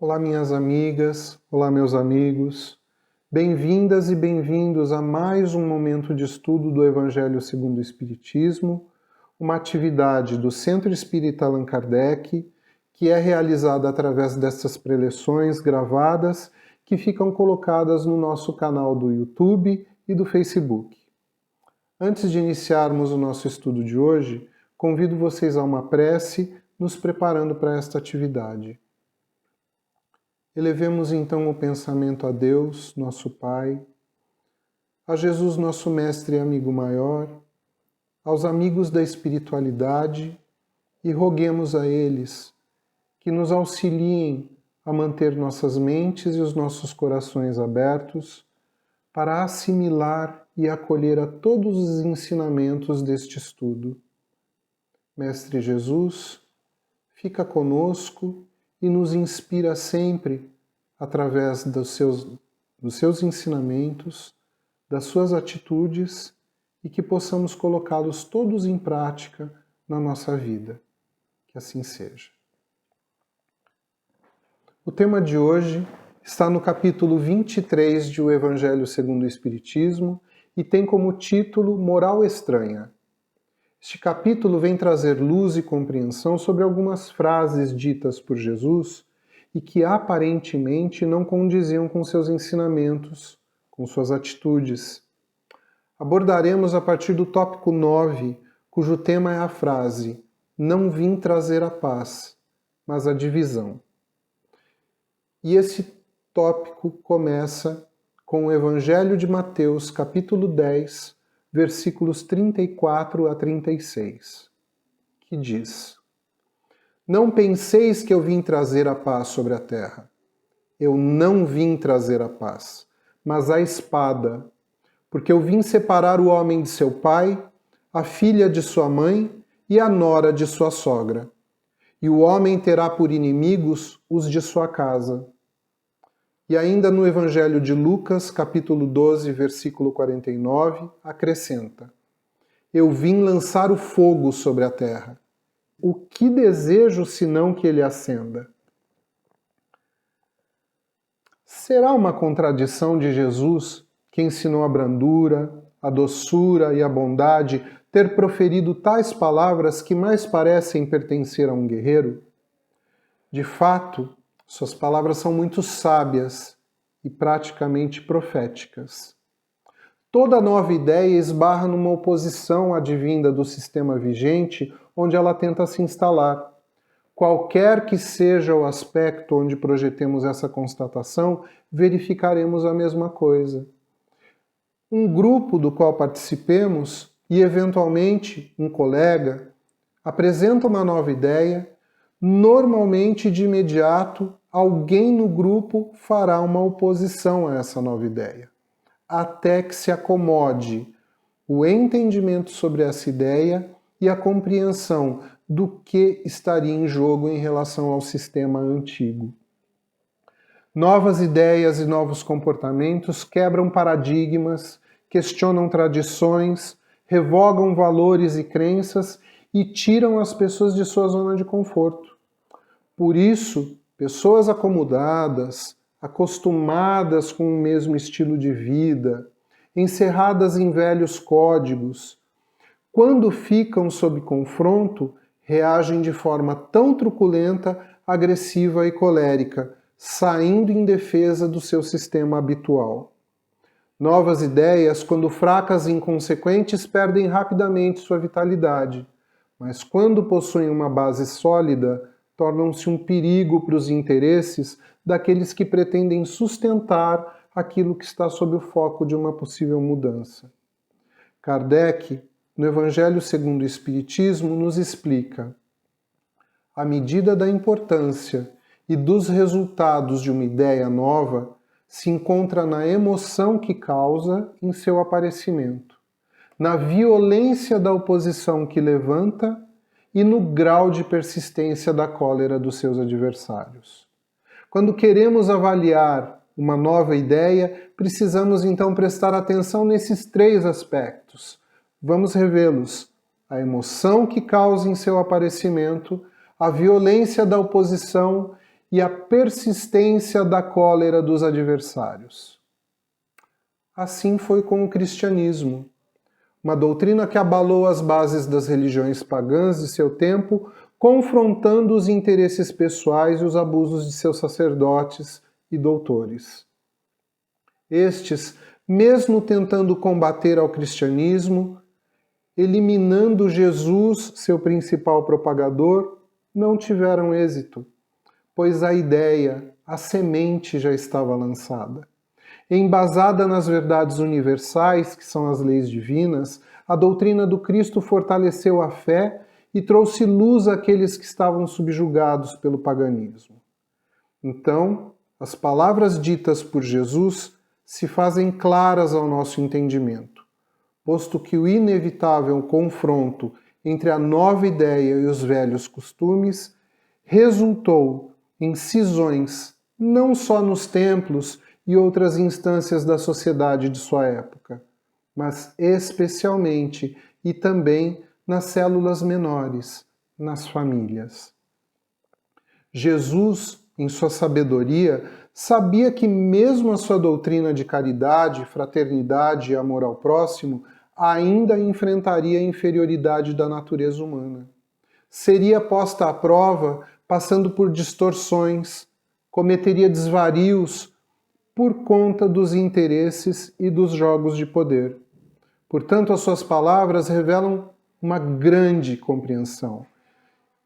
Olá, minhas amigas, olá, meus amigos. Bem-vindas e bem-vindos a mais um momento de estudo do Evangelho segundo o Espiritismo, uma atividade do Centro Espírita Allan Kardec, que é realizada através dessas preleções gravadas que ficam colocadas no nosso canal do YouTube e do Facebook. Antes de iniciarmos o nosso estudo de hoje, convido vocês a uma prece, nos preparando para esta atividade. Elevemos então o pensamento a Deus, nosso Pai, a Jesus, nosso Mestre e amigo maior, aos amigos da espiritualidade e roguemos a eles que nos auxiliem a manter nossas mentes e os nossos corações abertos para assimilar e acolher a todos os ensinamentos deste estudo. Mestre Jesus, fica conosco e nos inspira sempre através dos seus ensinamentos, das suas atitudes e que possamos colocá-los todos em prática na nossa vida. Que assim seja. O tema de hoje está no capítulo 23 de O Evangelho segundo o Espiritismo e tem como título Moral Estranha. Este capítulo vem trazer luz e compreensão sobre algumas frases ditas por Jesus e que aparentemente não condiziam com seus ensinamentos, com suas atitudes. Abordaremos a partir do tópico 9, cujo tema é a frase "Não vim trazer a paz, mas a divisão". E esse tópico começa com o Evangelho de Mateus, capítulo 10, versículos 34 a 36, que diz: Não penseis que eu vim trazer a paz sobre a terra. Eu não vim trazer a paz, mas a espada, porque eu vim separar o homem de seu pai, a filha de sua mãe e a nora de sua sogra. E o homem terá por inimigos os de sua casa. E ainda no Evangelho de Lucas, capítulo 12, versículo 49, acrescenta: Eu vim lançar o fogo sobre a terra. O que desejo senão que ele acenda? Será uma contradição de Jesus, que ensinou a brandura, a doçura e a bondade, ter proferido tais palavras que mais parecem pertencer a um guerreiro? De fato, suas palavras são muito sábias e praticamente proféticas. Toda nova ideia esbarra numa oposição advinda do sistema vigente onde ela tenta se instalar. Qualquer que seja o aspecto onde projetemos essa constatação, verificaremos a mesma coisa. Um grupo do qual participemos e, eventualmente, um colega apresenta uma nova ideia, normalmente, de imediato, alguém no grupo fará uma oposição a essa nova ideia, até que se acomode o entendimento sobre essa ideia e a compreensão do que estaria em jogo em relação ao sistema antigo. Novas ideias e novos comportamentos quebram paradigmas, questionam tradições, revogam valores e crenças e tiram as pessoas de sua zona de conforto. Por isso, pessoas acomodadas, acostumadas com o mesmo estilo de vida, encerradas em velhos códigos, quando ficam sob confronto, reagem de forma tão truculenta, agressiva e colérica, saindo em defesa do seu sistema habitual. Novas ideias, quando fracas e inconsequentes, perdem rapidamente sua vitalidade, mas quando possuem uma base sólida, tornam-se um perigo para os interesses daqueles que pretendem sustentar aquilo que está sob o foco de uma possível mudança. Kardec, no Evangelho segundo o Espiritismo, nos explica: à medida da importância e dos resultados de uma ideia nova, se encontra na emoção que causa em seu aparecimento, na violência da oposição que levanta e no grau de persistência da cólera dos seus adversários. Quando queremos avaliar uma nova ideia, precisamos então prestar atenção nesses três aspectos. Vamos revê-los: a emoção que causa em seu aparecimento, a violência da oposição e a persistência da cólera dos adversários. Assim foi com o cristianismo, uma doutrina que abalou as bases das religiões pagãs de seu tempo, confrontando os interesses pessoais e os abusos de seus sacerdotes e doutores. Estes, mesmo tentando combater ao cristianismo, eliminando Jesus, seu principal propagador, não tiveram êxito, pois a ideia, a semente já estava lançada. Embasada nas verdades universais, que são as leis divinas, a doutrina do Cristo fortaleceu a fé e trouxe luz àqueles que estavam subjugados pelo paganismo. Então, as palavras ditas por Jesus se fazem claras ao nosso entendimento, posto que o inevitável confronto entre a nova ideia e os velhos costumes resultou em cisões não só nos templos e outras instâncias da sociedade de sua época, mas especialmente e também nas células menores, nas famílias. Jesus, em sua sabedoria, sabia que mesmo a sua doutrina de caridade, fraternidade e amor ao próximo ainda enfrentaria a inferioridade da natureza humana. Seria posta à prova passando por distorções, cometeria desvarios por conta dos interesses e dos jogos de poder. Portanto, as suas palavras revelam uma grande compreensão.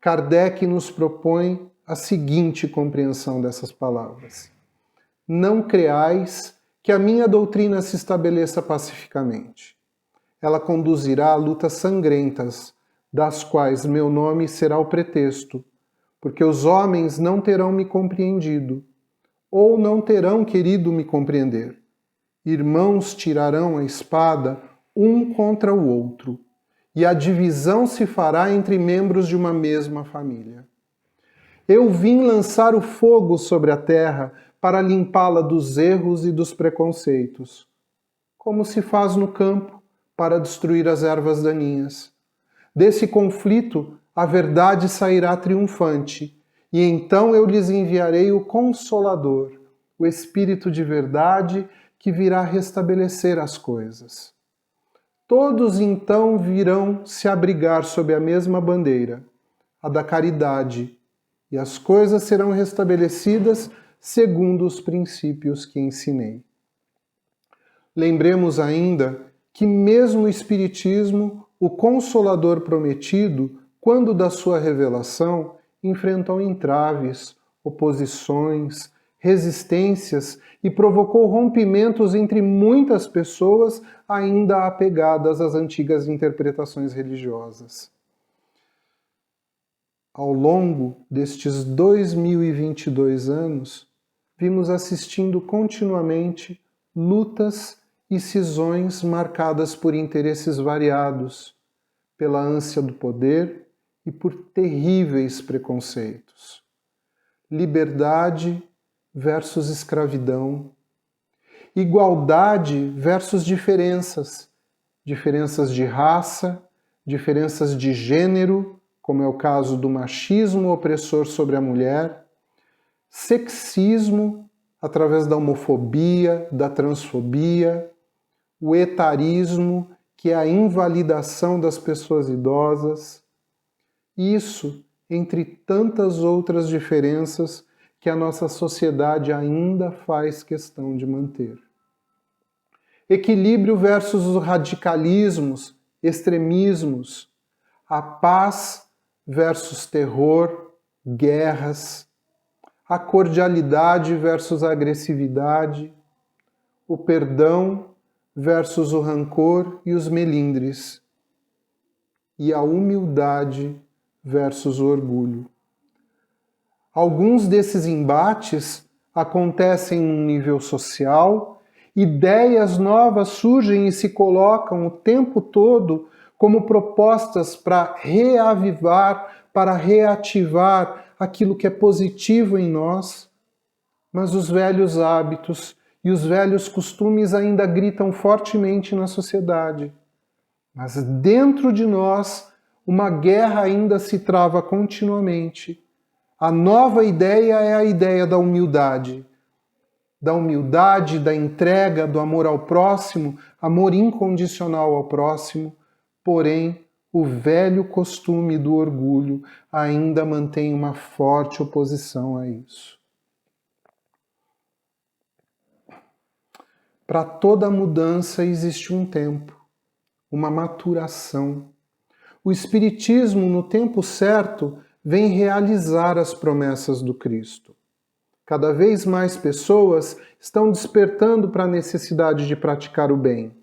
Kardec nos propõe a seguinte compreensão dessas palavras: não creais que a minha doutrina se estabeleça pacificamente. Ela conduzirá a lutas sangrentas, das quais meu nome será o pretexto, porque os homens não terão me compreendido, ou não terão querido me compreender. Irmãos tirarão a espada um contra o outro, e a divisão se fará entre membros de uma mesma família. Eu vim lançar o fogo sobre a terra para limpá-la dos erros e dos preconceitos, como se faz no campo para destruir as ervas daninhas. Desse conflito, a verdade sairá triunfante, e então eu lhes enviarei o Consolador, o Espírito de verdade que virá restabelecer as coisas. Todos então virão se abrigar sob a mesma bandeira, a da caridade, e as coisas serão restabelecidas segundo os princípios que ensinei. Lembremos ainda que mesmo no Espiritismo, o Consolador prometido, quando da sua revelação, enfrentou entraves, oposições, resistências e provocou rompimentos entre muitas pessoas ainda apegadas às antigas interpretações religiosas. Ao longo destes 2022 anos, vimos assistindo continuamente lutas e cisões marcadas por interesses variados, pela ânsia do poder e por terríveis preconceitos. Liberdade versus escravidão, igualdade versus diferenças, diferenças de raça, diferenças de gênero, como é o caso do machismo opressor sobre a mulher, sexismo através da homofobia, da transfobia, o etarismo, que é a invalidação das pessoas idosas. Isso entre tantas outras diferenças que a nossa sociedade ainda faz questão de manter. Equilíbrio versus os radicalismos, extremismos, a paz versus terror, guerras, a cordialidade versus a agressividade, o perdão versus o rancor e os melindres, e a humildade versus o orgulho. Alguns desses embates acontecem no nível social, ideias novas surgem e se colocam o tempo todo como propostas para reavivar, para reativar aquilo que é positivo em nós, mas os velhos hábitos e os velhos costumes ainda gritam fortemente na sociedade. Mas dentro de nós, uma guerra ainda se trava continuamente, A nova ideia é a ideia da humildade, da entrega, do amor ao próximo, amor incondicional ao próximo, porém, o velho costume do orgulho ainda mantém uma forte oposição a isso. Para toda mudança existe um tempo, uma maturação. O Espiritismo, no tempo certo, vem realizar as promessas do Cristo. Cada vez mais pessoas estão despertando para a necessidade de praticar o bem,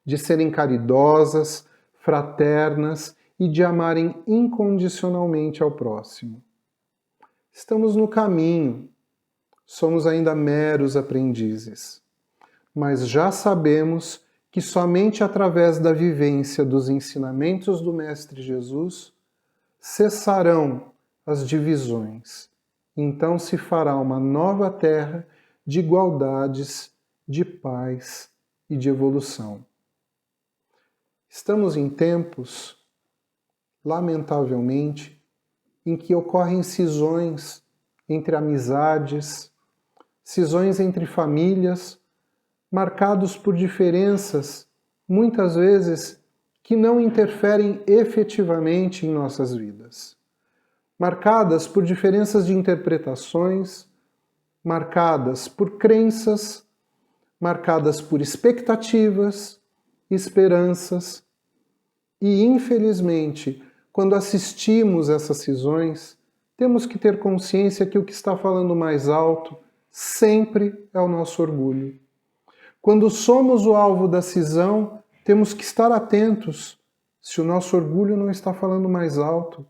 de serem caridosas, fraternas e de amarem incondicionalmente ao próximo. Estamos no caminho, somos ainda meros aprendizes, mas já sabemos que somente através da vivência dos ensinamentos do Mestre Jesus cessarão as divisões. Então se fará uma nova terra de igualdades, de paz e de evolução. Estamos em tempos, lamentavelmente, em que ocorrem cisões entre amizades, cisões entre famílias, marcados por diferenças, muitas vezes, que não interferem efetivamente em nossas vidas. Marcadas por diferenças de interpretações, marcadas por crenças, marcadas por expectativas, esperanças. E, infelizmente, quando assistimos essas cisões, temos que ter consciência que o que está falando mais alto sempre é o nosso orgulho. Quando somos o alvo da cisão, temos que estar atentos se o nosso orgulho não está falando mais alto,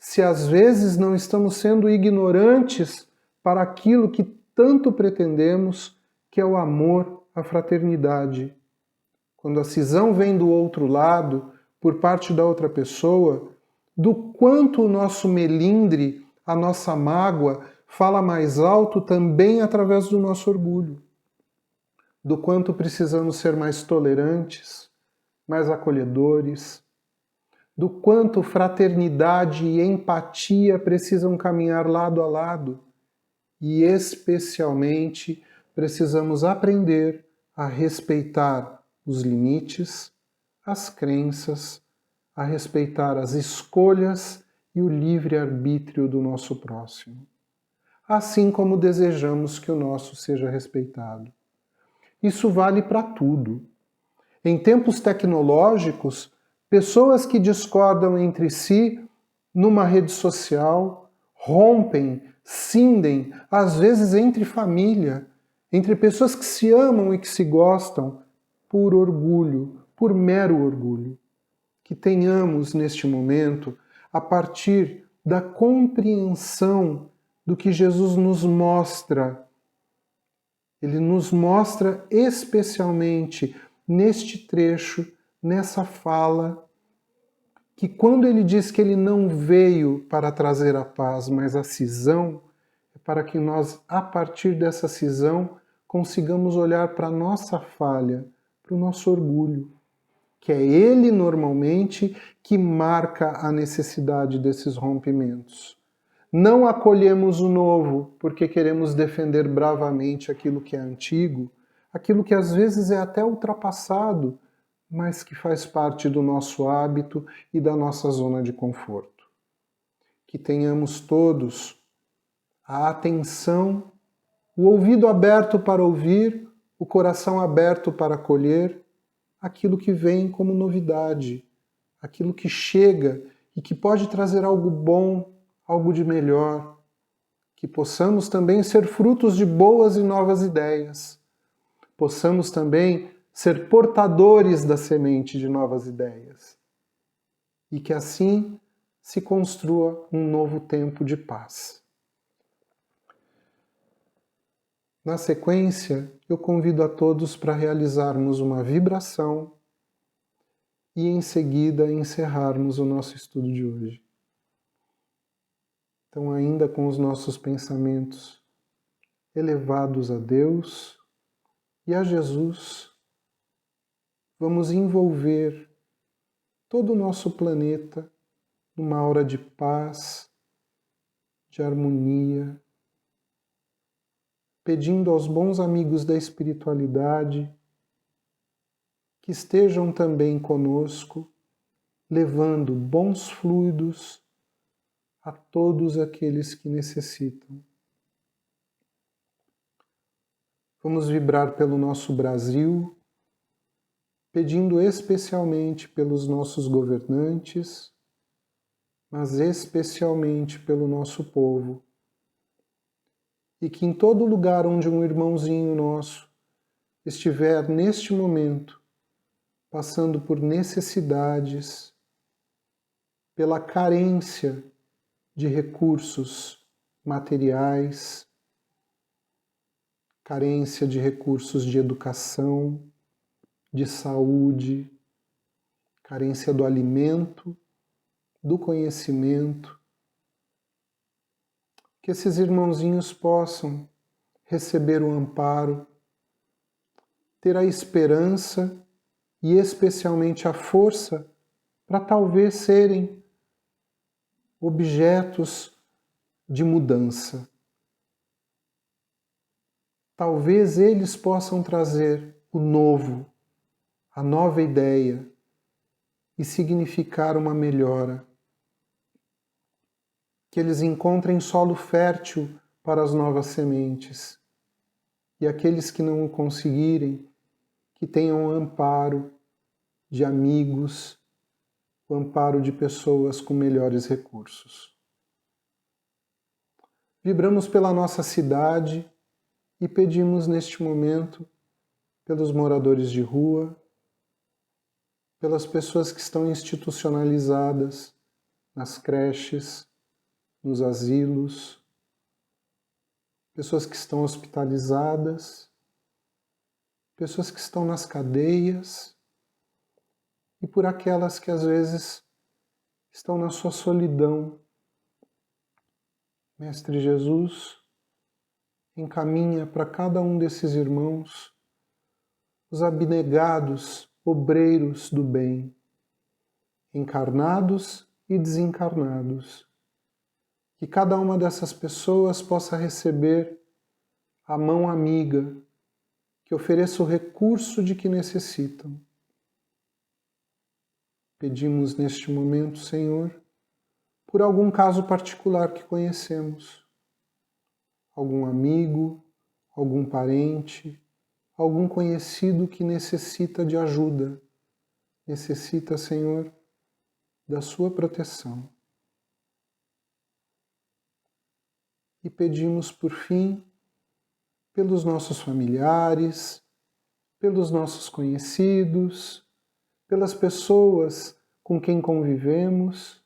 se às vezes não estamos sendo ignorantes para aquilo que tanto pretendemos, que é o amor, a fraternidade. Quando a cisão vem do outro lado, por parte da outra pessoa, do quanto o nosso melindre, a nossa mágoa, fala mais alto também através do nosso orgulho. Do quanto precisamos ser mais tolerantes, mais acolhedores, do quanto fraternidade e empatia precisam caminhar lado a lado, e especialmente precisamos aprender a respeitar os limites, as crenças, a respeitar as escolhas e o livre-arbítrio do nosso próximo, assim como desejamos que o nosso seja respeitado. Isso vale para tudo. Em tempos tecnológicos, pessoas que discordam entre si numa rede social rompem, cindem, às vezes entre família, entre pessoas que se amam e que se gostam, por orgulho, por mero orgulho. Que tenhamos neste momento, a partir da compreensão do que Jesus nos mostra. Ele nos mostra especialmente neste trecho, nessa fala, que quando ele diz que ele não veio para trazer a paz, mas a cisão, é para que nós, a partir dessa cisão, consigamos olhar para a nossa falha, para o nosso orgulho, que é ele normalmente que marca a necessidade desses rompimentos. Não acolhemos o novo porque queremos defender bravamente aquilo que é antigo, aquilo que às vezes é até ultrapassado, mas que faz parte do nosso hábito e da nossa zona de conforto. Que tenhamos todos a atenção, o ouvido aberto para ouvir, o coração aberto para acolher aquilo que vem como novidade, aquilo que chega e que pode trazer algo bom, algo de melhor, que possamos também ser frutos de boas e novas ideias, possamos também ser portadores da semente de novas ideias e que assim se construa um novo tempo de paz. Na sequência, eu convido a todos para realizarmos uma vibração e em seguida encerrarmos o nosso estudo de hoje. Então, ainda com os nossos pensamentos elevados a Deus e a Jesus, vamos envolver todo o nosso planeta numa aura de paz, de harmonia, pedindo aos bons amigos da espiritualidade que estejam também conosco, levando bons fluidos a todos aqueles que necessitam. Vamos vibrar pelo nosso Brasil, pedindo especialmente pelos nossos governantes, mas especialmente pelo nosso povo. E que em todo lugar onde um irmãozinho nosso estiver neste momento, passando por necessidades, pela carência de recursos materiais, carência de recursos de educação, de saúde, carência do alimento, do conhecimento, que esses irmãozinhos possam receber o amparo, ter a esperança e especialmente a força para talvez serem objetos de mudança. Talvez eles possam trazer o novo, a nova ideia e significar uma melhora. Que eles encontrem solo fértil para as novas sementes. E aqueles que não o conseguirem, que tenham o amparo de amigos, o amparo de pessoas com melhores recursos. Vibramos pela nossa cidade e pedimos neste momento pelos moradores de rua, pelas pessoas que estão institucionalizadas nas creches, nos asilos, pessoas que estão hospitalizadas, pessoas que estão nas cadeias e por aquelas que às vezes estão na sua solidão. Mestre Jesus, encaminha para cada um desses irmãos os abnegados obreiros do bem, encarnados e desencarnados. Que cada uma dessas pessoas possa receber a mão amiga, que ofereça o recurso de que necessitam. Pedimos neste momento, Senhor, por algum caso particular que conhecemos, algum amigo, algum parente, algum conhecido que necessita de ajuda, necessita, Senhor, da sua proteção. E pedimos, por fim, pelos nossos familiares, pelos nossos conhecidos, pelas pessoas com quem convivemos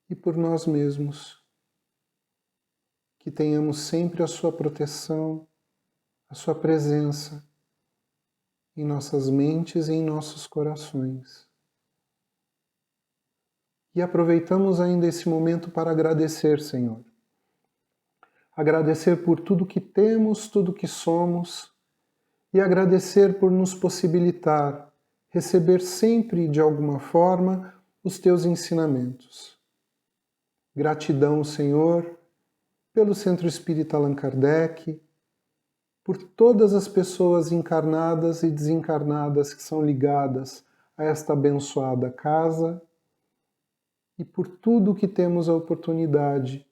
e por nós mesmos. Que tenhamos sempre a sua proteção, a sua presença em nossas mentes e em nossos corações. E aproveitamos ainda esse momento para agradecer, Senhor. Agradecer por tudo que temos, tudo que somos, e agradecer por nos possibilitar receber sempre, de alguma forma, os Teus ensinamentos. Gratidão, Senhor, pelo Centro Espírita Allan Kardec, por todas as pessoas encarnadas e desencarnadas que são ligadas a esta abençoada casa, e por tudo que temos a oportunidade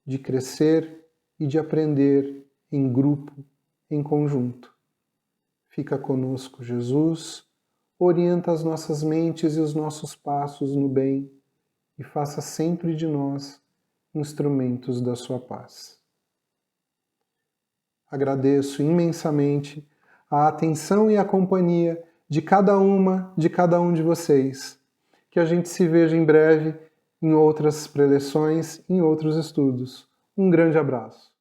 de crescer e de aprender em grupo, em conjunto. Fica conosco, Jesus, orienta as nossas mentes e os nossos passos no bem e faça sempre de nós instrumentos da sua paz. Agradeço imensamente a atenção e a companhia de cada um de vocês. Que a gente se veja em breve em outras preleções, em outros estudos. Um grande abraço.